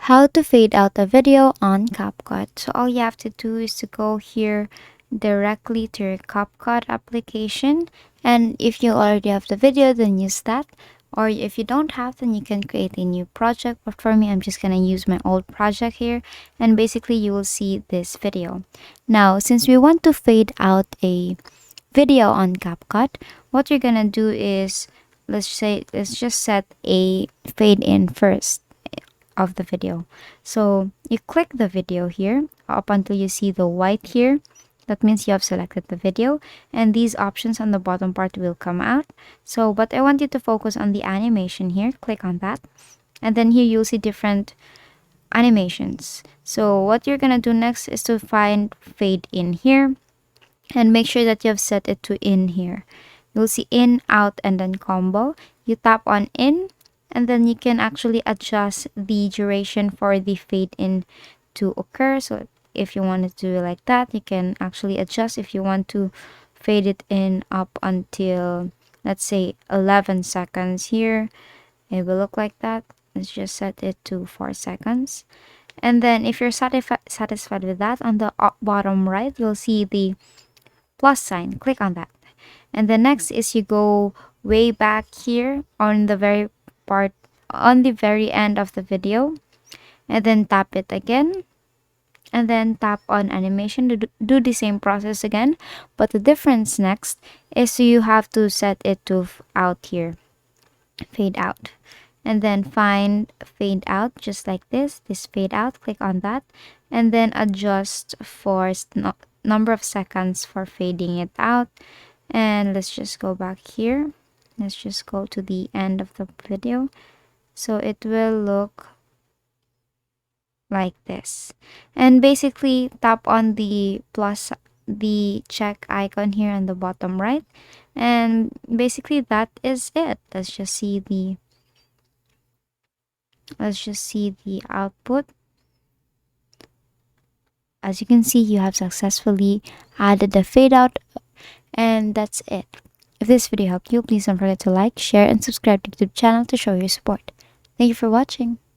How to fade out a video on CapCut. So all you have to do is to go here directly to your CapCut application, and if you already have the video, then use that, or if you don't have, then you can create a new project. But for me, I'm just gonna use my old project here, and basically you will see this video. Now since we want to fade out a video on CapCut, what you're gonna do is, let's just set a fade in first of the video. So you click the video here up until you see the white here. That means you have selected the video, and these options on the bottom part will come out. So but I want you to focus on the animation here. Click on that, and then here you'll see different animations. So what you're gonna do next is to find fade in here, and make sure that you have set it to in here. You'll see in, out, and then combo. You tap on in, and then you can actually adjust the duration for the fade in to occur. So if you want to do it like that, you can actually adjust. If you want to fade it in up until, let's say, 11 seconds here, it will look like that. Let's just set it to 4 seconds. And then if you're satisfied with that, on the bottom right, you'll see the plus sign. Click on that. And the next is you go way back here on the very end of the video, and then tap it again, and then tap on animation to do the same process again. But the difference next is you have to set it to out here, fade out, and then find fade out just like this fade out. Click on that, and then adjust for number of seconds for fading it out. And let's just go back here. Let's just go to the end of the video. So it will look like this. And basically tap on the check icon here on the bottom right. And basically that is it. Let's just see the output. As you can see, you have successfully added the fade out, and that's it. If this video helped you, please don't forget to like, share, and subscribe to the YouTube channel to show your support. Thank you for watching.